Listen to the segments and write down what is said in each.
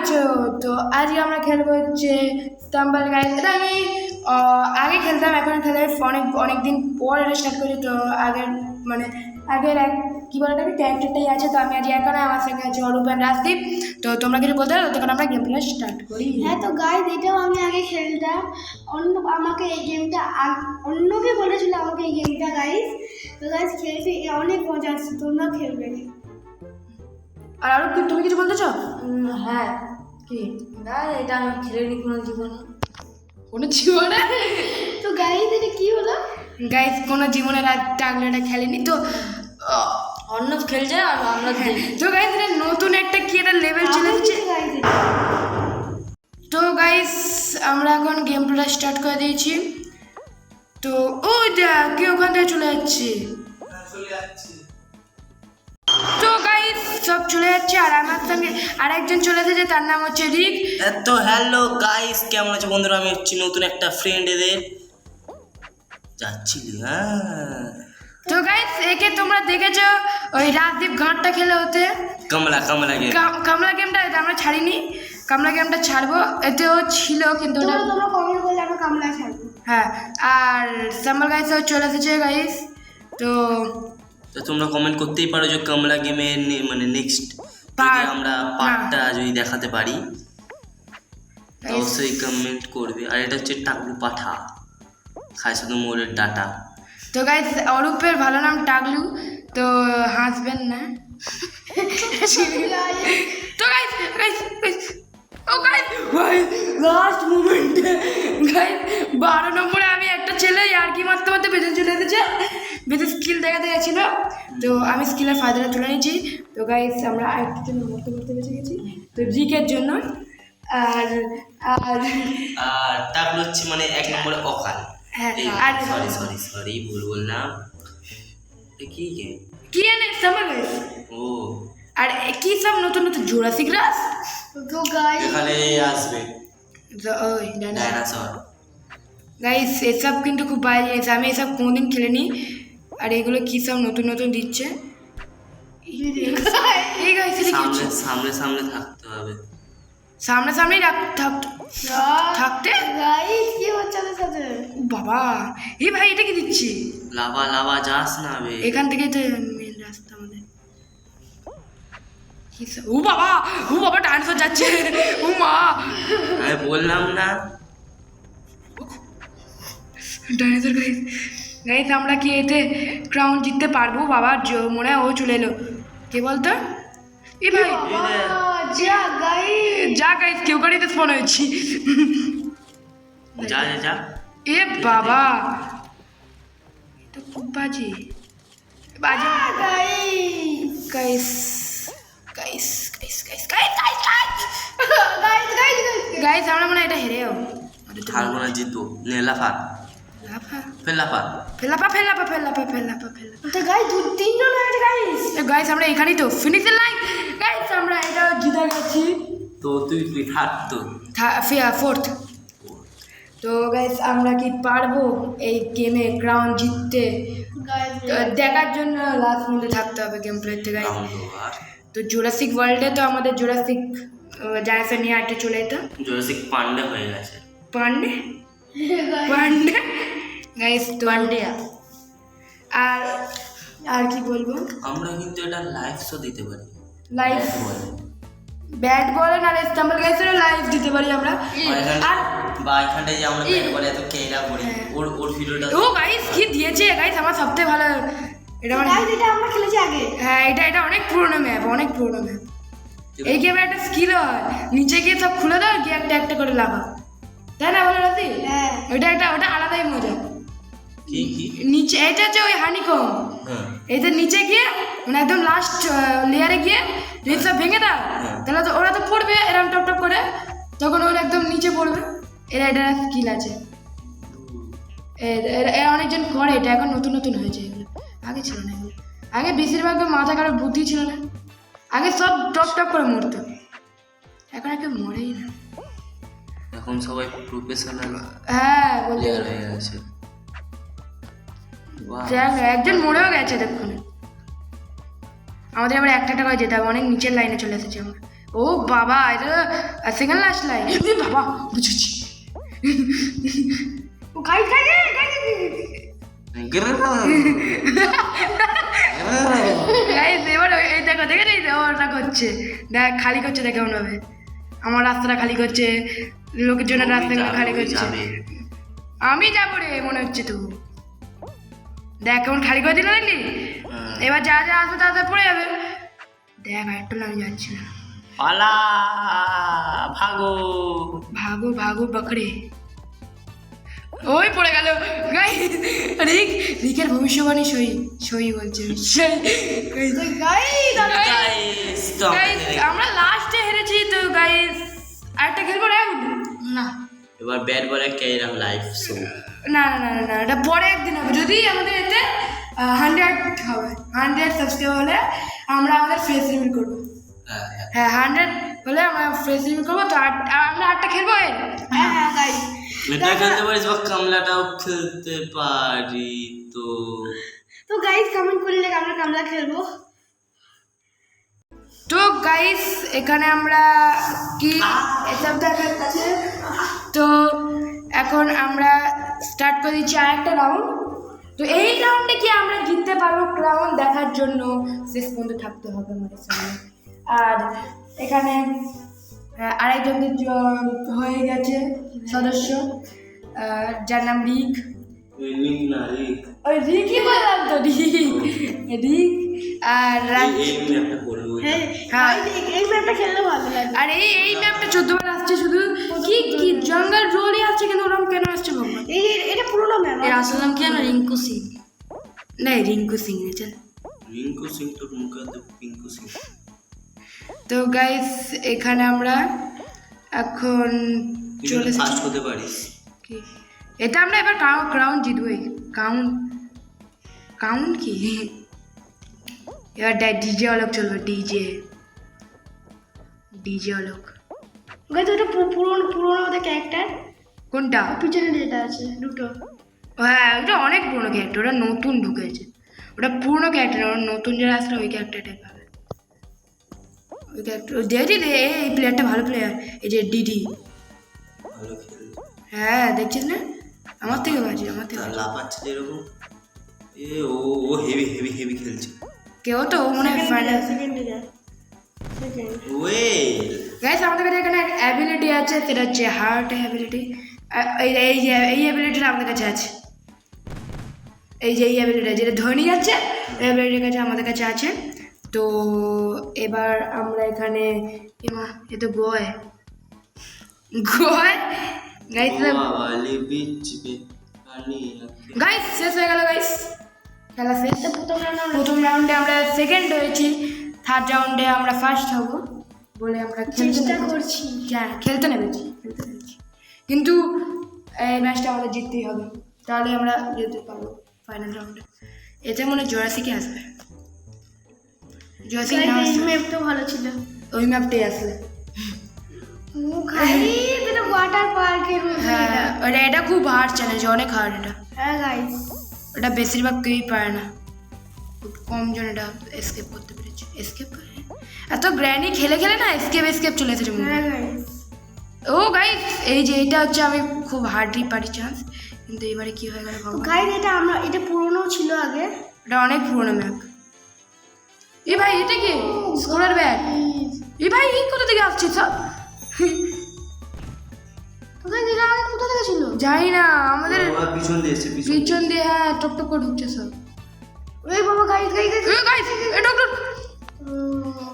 আছো? তো আজকে আমরা খেলবো হচ্ছে স্টাম্বল গাইস। এটা আমি আগে খেলতাম, এখন খেলে অনেক দিন পর এটা স্টার্ট করি। তো আগের এক কী বলে ওটাকে ক্যারেক্টারটাই আছে। তো আমি আজ এখানে আমার সঙ্গে আছে অরূপ অ্যান্ড রাজদীপ। তো তোমরা কিছু বলতে পারো, তখন আমরা গেম প্লে স্টার্ট করি। হ্যাঁ, তো গাইস এটাও আমি আগে খেলতাম। আমাকে এই গেমটা অন্যকে বলেছিল আমাকে এই গেমটা গাইস। তো গাইস খেলতে অনেক মজা আসছে, তোমরা খেলবে। আর আরও তুমি কিছু বলতে চাও? হ্যাঁ, কি? না এটা আমি খেলিনি কোনো জীবনে। কোনো জীবনে? তো গাইস এটা কি হলো? গাইস কোনো জীবনের আর টাগলে এটা খেলেনি তো। অন্য খেলছে আর আমরা তো গাইস এটা নতুন একটা কি একটা লেভেল চলে এসেছে। তো গাইস আমরা এখন গেম প্লে স্টার্ট করে দিয়েছি। তো ওই দেখ কি ওখান থেকে চলে যাচ্ছে। তো গাইস সব চলে যাচ্ছে, আর আমার সঙ্গে আরেকজন চলে এসেছে, তার নাম হচ্ছে রিক। তো হ্যালো গাইস, কেমন আছে বন্ধুরা? আমি হচ্ছি নতুন একটা ফ্রেন্ড এদের যাচ্ছিলি। হ্যাঁ, তো গাইস একে তোমরা দেখেছো ওই রাজদীপ ঘাটটা খেলে হতে কামলা গেম। কামলা গেমটা এটা আমরা ছাড়িনি, কামলা গেমটা ছাড়বো। এতেও ছিল কিন্তু ওটা তোমরা কমেন্ট করলে আমি কামলা ছাড়বো। হ্যাঁ। আর স্টাম্বল গাইসও চলে এসেছে গাইস। তো তো তোমরা কমেন্ট করতেই পারো যে কামলা গেমের মানে নেক্সট Part, আমরা পার্টটা যদি দেখাতে পারি তো Guys. অবশ্যই কমেন্ট করবে। আর এটা হচ্ছে টাকলু পাঠা, খায় শুধু মোড়ের ডাটা। তো গাইস অরূপের ভালো নাম টাগলু, তো হাসবেন না। তো গাইস ও গাইস লাস্ট মোমেন্টে গাইস 12 নম্বরে আমি একটা ছেলে আর কি মারতে মারতে বেঁচে চলে এসেছে, বেঁচে স্কিল দেখাতে গেছিল। তো আমি স্কিলের ফায়দাটা তুলে নিয়েছি। তো গাইস আমরা আরেকটার জন্য মরতে বেঁচে গেছি, তো রিকের জন্য। আর আর আর টাকলু হচ্ছে মানে 1 নম্বরে অকাল। হ্যাঁ, আর সরি ভুল বললাম। কি গেম? কি জানে সামার গাইস। ও আর কি সব নতুন নতুন জোরাসিক রাস তো গাইস এখানে আসবে ওই ডাইনোসর। গাইস এসব কিন্তু খুব ভালো জিনিস, আমি এসব কোনোদিন খেলিনি। আর এগুলো কী সব নতুন নতুন দিচ্ছে। এই গাইস এটা কি হচ্ছে? সামনে থাকতে হবে। সামনাসামনি থাকতে গাইস কি হচ্ছে আমাদের সাথে? বাবা এই ভাই এটা কি দিচ্ছি? লাভা যাস না বে। এখান থেকেই তো মেন রাস্তা আমাদের। ও বাবা ডাইনোসর যাচ্ছে। ও মা, আমি বললাম না ডাইনোসর। গাইস আমরা কি এতে ক্রাউন জিততে পারবো? বাবা মনে হয় ও চলে এলো। কে বলতো? এ ভাই যা গাইস যা গাইস কেউ গাড়িতে ফোন হয়েছি। যা এ বাবা এটা খুব বাজে guys guys guys guys guys guys guys guys guys আমরা মনে হয় এটা হেরেও হারবো না, জিতবো। নে লাফা ফেলাফা। তো গাইস তিনজন হয়েছে গাইস। গাইস আমরা এখানেই তো ফিনিশিং লাইন। গাইস আমরা এটা জিতে গেছি। তো তুই থাকতো ফোর্থ। তো গাইস আমরা কি পারবো এই গেমে ক্রাউন জিততে? তো দেখার জন্য লাস্ট মধ্যে থাকতে হবে গেম প্লেতে গাইস। তো জুরাসিক ওয়ার্ল্ডে তো আমাদের জুরাসিক জায়গা নিয়ে আটে চলে যেত। জোরাসিক পান্ডে হয়ে গেছে। পান্ডে গাইস তো পান্ডিয়া। আর কি বলবো, আমরা কিন্তু এটা লাইভ শো দিতে পারি। লাইভ ব্যাট বলে না স্টাম্বল গাইসেরও লাইভ দিতে পারি আমরা। আর বা এখানটায় যে আমরা ব্যাট বলে এত কেলা করি, ওর ভিডিওটা ও গাইস কি দিয়েছে গাইস আমার সবথেকে ভালো এটা মানে। গাইস এটা আমরা খেলেছি আগে। হ্যাঁ এটা অনেক পুরনো ম্যাপ, অনেক পুরনো ম্যাপ। এই গেমে একটা স্কিল হয়, নিচে গিয়ে সব খুলে দাও, গিয়ে একটা করে লাভা, তাই না বলো রাতি? হ্যাঁ ওটা আলাদাই মজা। কি নিচে এটা হচ্ছে ওই হানিকম, হ্যাঁ এইটা নিচে গিয়ে মানে একদম লাস্ট লেয়ারে গিয়ে যদি সব ভেঙে দাও তাহলে তো ওরা তো পড়বে এরকম টপ করে, তখন ওরা একদম নিচে পড়বে। এটা স্কিল আছে, এরা অনেকজন করে এটা, এখন নতুন হয়েছে এগুলো, আগে ছিল না এগুলো। আগে বেশিরভাগ মাথা খারাপ বুদ্ধি ছিল না, আগে সব টপ করে মরতো, এখন কেউ মরেই না। এখন সবাই প্রফেশনাল হ্যাঁ বলতে প্লেয়ার হয়ে গেছে। একজন মরেও গেছে দেখুন। আমাদের আবার একটা করে যেতে হবে, অনেক নিচের লাইনে চলে এসেছি আমরা। ও বাবা এটা সেকেন্ড লাস্ট লাইন বাবা বুঝেছি গাইস গাইস এবার এই দেখো দেখে নেই ওটা করছে দেখ খালি করছে দেখে কেমন হবে আমার রাস্তাটা খালি করছে লোকের জন্য রাস্তাগুলো খালি করছে আমি যাবো রে মনে হচ্ছে তো দেখ কেমন খালি করে দিল দেখলি এবার যা যা আসবে তাড়াতাড়ি পড়ে যাবে দেখ একটু আমি যাচ্ছি না পালা ভাগো ভাগো ভাগো বকরে ওই পড়ে গেল রিকের ভবিষ্যবাণী সই সই বলছে গাইস তো আমরা লাস্টে হেরেছি তো গাইস আরেকটা খেলবো রাউন্ড না এবার ব্যাট বলে কেরাম লাইভ শো না না না না না এটা পরে একদিন হবে যদি আমাদের এতে 100 হবে 100 সাবস্ক্রাইব হলে আমরা আমাদের ফেস রিভিল করবো হ্যাঁ 100 হলে আমরা ফেস রিভিল করবো তো আমরা 8টা খেলবো এর হ্যাঁ গাইস এটা খেলতে পারিস বা কামলাটাও খেলতে পারি তো তো গাইস কমেন্ট করলে আমরা কামলা খেলবো তো গাইস এখানে আমরা কি এসব দেখার কাছে তো এখন আমরা স্টার্ট করে দিচ্ছি আরেকটা রাউন্ড তো এই রাউন্ডে কি আমরা জিততে পারবো রাউন্ড দেখার জন্য শেষ পর্যন্ত থাকতে হবে আমাদের সঙ্গে আর এখানে আরেকজনদের হয়ে গেছে সদস্য যার নাম রিক নিক না রিক ওই রিকই বললাম তো রিক আর এই একটা করব হ্যাঁ হ্যাঁ এই ম্যাপটা খেললে ভালো লাগে আর এই ম্যাপটা 14 বার আসছে শুধু কি কি জঙ্গল রোলই আসছে কেন ওরকম কেন আসছে বাবা এই এটা পুরোনো ম্যাপ এর আসল নাম কি জানো রিঙ্কু সিং না রিঙ্কু সিং রে চল রিঙ্কু সিং তো মুখে পিঙ্কু সিং তো গাইস এখানে আমরা এখন চলে ফাস্ট হতে পারিস কি এটা আমরা এবার ক্রাউন জিতবই কাউন্ট কি এবার ডিজে অলোক চলবে ডিজে অলোক গাইস ওটা পুরোনো ওদের ক্যারেক্টার কোনটা পিছনে যেটা আছে দুটো হ্যাঁ ওটা অনেক পুরনো ক্যারেক্টার ওটা নতুন ঢুকেছে ওটা পুরনো ক্যারেক্টার ওটা নতুন যারা আসলে ওই ক্যারেক্টারটাই পাবে ওই ক্যারেক্টার দেখছি রে এই প্লেয়ারটা ভালো প্লেয়ার এই যে ডিডি ভালো খেলে হ্যাঁ দেখছিস না আমার থেকে বাজি তার লাফাচ্ছে এরকম এ ও হেভি হেভি হেভি খেলছে কেউ তো ও মনে হয় ফাইনাল সেকেন্ডে যায় সেকেন্ড ওয়েল গাইস আমাদের কাছে এখানে অ্যাবিলিটি আছে সেটা হচ্ছে হার্ট অ্যাবিলিটি এই অ্যাবিলিটিটা আমাদের কাছে আছে এই যে এই অ্যাবিলিটি যেটা ধনী যাচ্ছে এই অ্যাবিলিটির কাছে আমাদের কাছে আছে তো এবার আমরা এখানে এ তো গয় গাইস বাবা লিবিচ পানি গাইস শেষ হয়ে গেল গাইস খেলা শেষ প্রথম রাউন্ডে আমরা সেকেন্ড হয়েছি থার্ড রাউন্ডে আমরা ফার্স্ট হব বলে আমরা চেষ্টা করছি হ্যাঁ খেলতে নেমেছি কিন্তু এই ম্যাচটা আমাদের জিততেই হবে তাহলে আমরা যেতে পারবো ফাইনাল রাউন্ডে এতে মনে হয় জোরাসিকে আসবে জোরাসিক না এই আসলে ম্যাপটা ভালো ছিল ওই ম্যাপটাই আসলে ও গাইস এটা ওয়াটার পার্কের হ্যাঁ এটা খুব হার্ড চ্যালেঞ্জ অনেক হার্ড এটা হ্যাঁ গাইস ওটা বেশিরভাগ কেউই পারে না খুব কম জন এটা এসকেপ করতে পেরেছে এসকেপ করে এত গ্র্যান্ডি খেলে না এসকেপ চলে এসেছে মনে হয়। হ্যাঁ গাইস ও গাইস এই যে এটা হচ্ছে আমি খুব হার্ডলি পারি চান্স কিন্তু এবারে কি হয়ে গেল ভগবান গাইস এটা পুরনো ছিল আগে এটা অনেক পুরোনো ম্যাপ এ ভাই এটা কি স্কোরার ব্যাগ এ ভাই এই কোথা থেকে আসছে সব কোথায় দিলা আগে কোথা থেকে ছিল জানি না আমাদের ওরা পিছন দিয়ে এসে পিছন দিয়ে হ্যাঁ টপ করে ঢুকছে সব ওই বাবা গাইস গাইস এটা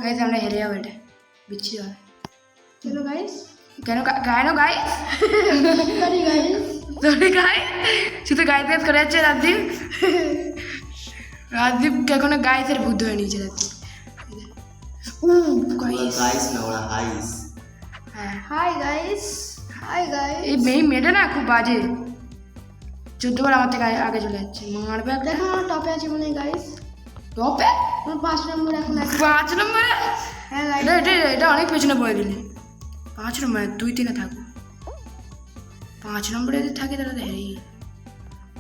গাইস আমরা হেরে যাবো এটা বিচ্ছি হবে চলো গাইস কেন গাইস সরি গাইস সরি গাই শুধু গাইস করে যাচ্ছে রাজদীপ এখনো গাইসের ভূত ধরে নিয়েছে রাজদীপ গাইস না ওরা হাইস হ্যাঁ হাই গাইস এই মেয়েটা না খুব বাজে 14 বার আমার থেকে আগে চলে যাচ্ছে মারবে দেখো আমার টপে আছে মনে গাইস টপে আমার 5 নম্বর এখন আছে 5 নম্বরে হ্যাঁ গাইস এটা অনেক পেছনে পড়ে দিলে 5 নম্বরে 2-3 থাকবো 5 নম্বরে যদি থাকে তাহলে তো হেরেই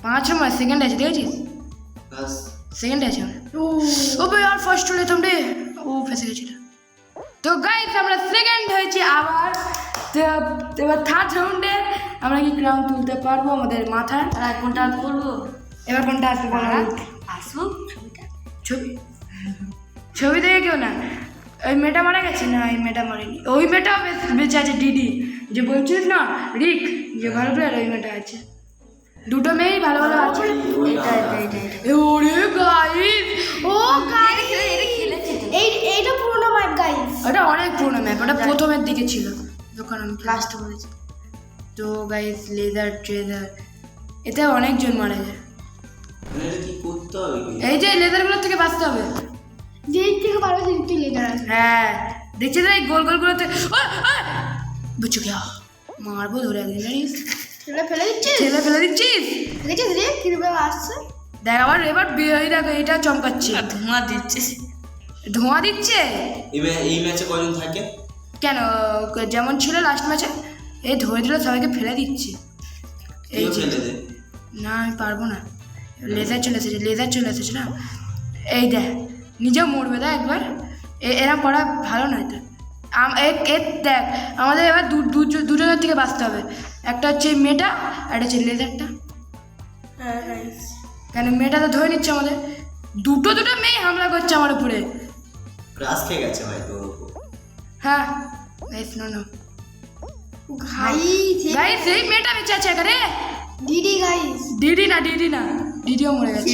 5 নম্বর সেকেন্ড আছে দেখেছিস বাস সেকেন্ড আছে ও ভাই আর ফার্স্ট হলে তোমরা ও ফেসে গেছিল তো গাইস আমরা সেকেন্ড হয়েছি আবার। তো এবার থার্ড রাউন্ডে আমরা কি ক্রাউন তুলতে পারবো আমাদের মাথায়? আর কোনটা করবো? এবার কোনটা আসবে বলো? আসুক ছবি ছবি দেখে কেউ না। ওই মেয়েটা মারা গেছে না? ওই মেয়েটা মরেনি, ওই মেয়েটাও বেঁচে আছে। ডিডি যে বলছিস না, রিক যে ভালো প্লেয়ার, ওই মেয়েটা আছে। দুটো মেয়েই ভালো ভালো আছে। ওরে গাইস, ও গাইস খেলেছে তো। এইটা পুরোনো ম্যাপ গাইস। ওটা অনেক পুরোনো ম্যাপ, ওটা প্রথমের দিকে ছিল যখন আমি লাস্ট বলেছি। তো গাইস লেজার ট্রেজার, এতে অনেকজন মারা যায়। মানে এটা কি করতে হবে কি? এই যে লেজারগুলোর থেকে বাঁচতে হবে। যেই থেকে পারো সেই থেকে লেটার আছে। হ্যাঁ দেখছি তো এই গোল গোলগুলোতে। বুঝছো কি মারবো ধরে একদিন জানিস, ছেলে ফেলে দিচ্ছিস? ঠেলে ফেলে দিচ্ছিস। দেখেছিস রে কিভাবে আসছে? দেখ আবার এবার এই দেখো এটা চমকাচ্ছে, ধোঁয়া দিচ্ছে। ধোঁয়া দিচ্ছে। এই ম্যাচে কজন থাকে? কেন যেমন ছিল লাস্ট ম্যাচে, এই ধরে ধরে সবাইকে ফেলে দিচ্ছে। এই কেউ যে ফেলে দে। না আমি পারবো না, লেজার চলে এসেছে, লেজার চলে এসেছে না। এই দেখ নিজেও মরবে দেখ একবার, এরা করা ভালো নয় তো। দেখ আমাদের এবার দুজনের থেকে বাঁচতে হবে। একটা হচ্ছে এই মেয়েটা আর একটা হচ্ছে লেজারটা। হ্যাঁ গাইস কেন মেয়েটা তো ধরে নিচ্ছে আমাদের, দুটো মেয়ে হামলা করছে আমার উপরে। রাস খেয়ে গেছে ভাই তোর উপর। হ্যাঁ গাইস নো গাইস গাইস এই মেয়েটা বেঁচে আছে এখানে। ডিডি গাইস ডিডি না ডিডিও মরে গেছে।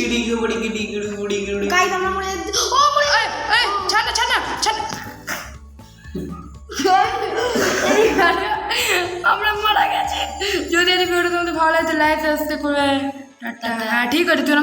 গাইস আমরা মনে ও মরে এই, এই, ছাড় না আমরা মারা গেছি। যদি এই ভিডিওটা তোমাদের ভালো লাগে লাইক সাবস্ক্রাইব করবে। টাটা। হ্যাঁ ঠিক আছে তুই